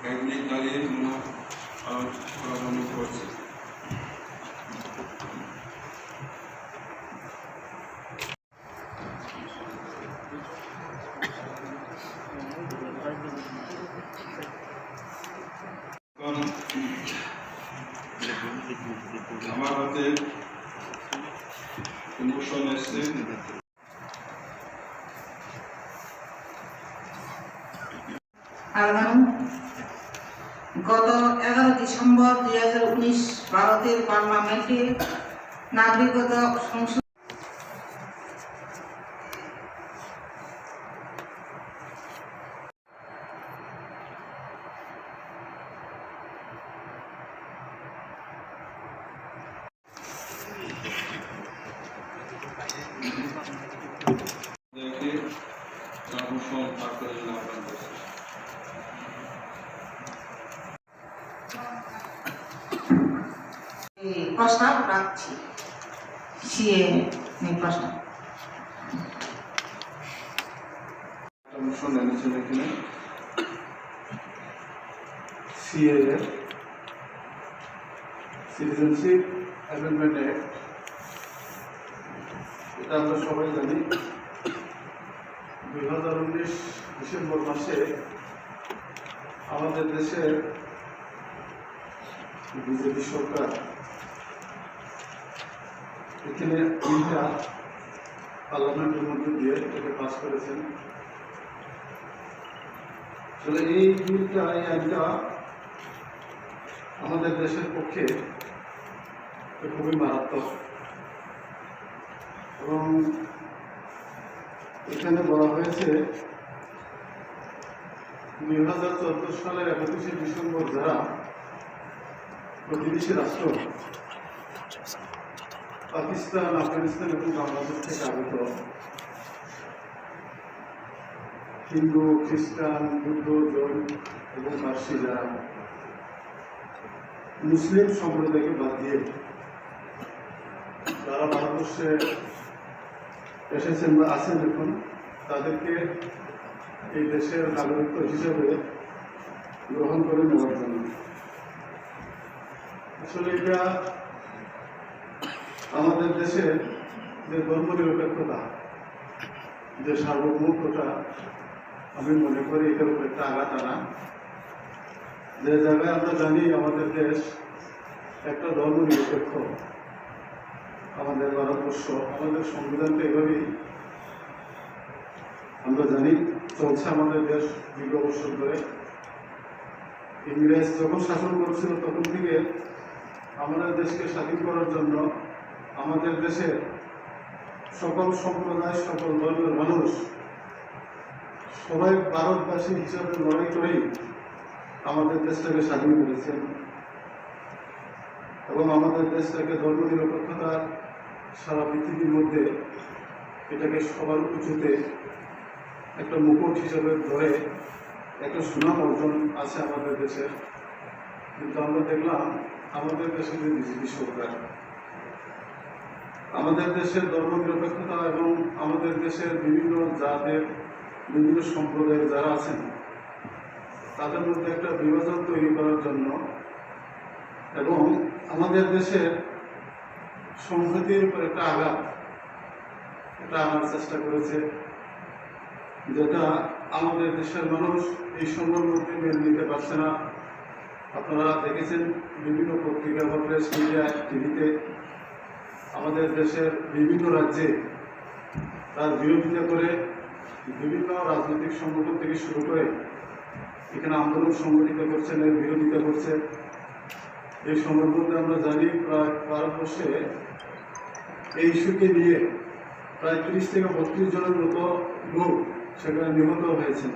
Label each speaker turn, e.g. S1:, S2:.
S1: এক মিনিট দাঁড়িয়ে আলোচনা করছে। আমার হাতে মোশন এসছে।
S2: গত 11 ডিসেম্বর 2019 ভারতের পার্লামেন্টে নাগরিকতা সংশোধন প্রস্তাব রাখছি। সিএ প্রস্তাব
S3: সিএ সিটিজেনশিপ অ্যামেন্ডমেন্ট অ্যাক্ট, এটা আমরা সবাই জানি 2019 ডিসেম্বর মাসে আমাদের দেশের বিজেপি সরকার এখানে তিনটা পার্লামেন্টের মধ্যে দিয়ে এটা পাস করেছেন। আসলে এই বিলটা এই আইনটা আমাদের দেশের পক্ষে খুবই মারাত্মক এবং এখানে বলা হয়েছে 2014 সালের 31 ডিসেম্বর যারা প্রতিবেশী রাষ্ট্র পাকিস্তান, আফগানিস্তান এবং বাংলাদেশ থেকে আগত হিন্দু, খ্রিস্টান, বৌদ্ধ, জৈন এবং পার্সি যারা মুসলিম সম্প্রদায়কে বাদ দিয়ে যারা ভারতবর্ষে এসেছেন বা আছেন এখন, তাদেরকে এই দেশের নাগরিক হিসেবে গ্রহণ করে নেওয়ার জন্য। আসলে এটা আমাদের দেশের যে ধর্মনিরপেক্ষতা, যে সার্বভৌমত্বটা, আমি মনে করি এটার উপর একটা আঘাত আনা। যে জায়গায় আমরা জানি আমাদের দেশ একটা ধর্মনিরপেক্ষ, আমাদের ভারতবর্ষ, আমাদের সংবিধানটা এভাবেই আমরা জানি চলছে আমাদের দেশ দীর্ঘ বছর ধরে। ইংরেজ যখন শাসন করছিল তখন থেকে আমাদের দেশকে স্বাধীন করার জন্য আমাদের দেশের সকল সম্প্রদায়, সকল ধর্মের মানুষ সবাই ভারতবাসী হিসাবে লড়াই করেই আমাদের দেশটাকে স্বাধীন করেছেন এবং আমাদের দেশটাকে ধর্মনিরপেক্ষতার সারা পৃথিবীর মধ্যে এটাকে সবার উঁচুতে একটা মুকুট হিসাবে ধরে একটা সুনাম অর্জন আছে আমাদের দেশের। কিন্তু আমরা দেখলাম আমাদের দেশের যে বিজেপি সরকার আমাদের দেশের ধর্মনিরপেক্ষতা এবং আমাদের দেশের বিভিন্ন জাতের, বিভিন্ন সম্প্রদায়ের যারা আছেন তাদের মধ্যে একটা বিভাজন তৈরি করার জন্য এবং আমাদের দেশের সংহতির উপর একটা আঘাত এটা আনার চেষ্টা করেছে, যেটা আমাদের দেশের মানুষ এই সময়ের মধ্যে মেনে নিতে পারছে না। আপনারা দেখেছেন বিভিন্ন পত্রিকা বা প্রেস মিডিয়ায়, টিভিতে আমাদের দেশের বিভিন্ন রাজ্যে তার বিরোধিতা করে বিভিন্ন রাজনৈতিক সংগঠন থেকে শুরু করে এখানে আন্দোলন সংগঠিত করছেন, এর বিরোধিতা করছে। এই সময়ের মধ্যে আমরা জানি প্রায় ভারতবর্ষে এই ইস্যুকে নিয়ে প্রায় 30 থেকে 32 জনের মতো লোক সেখানে নিহত হয়েছেন।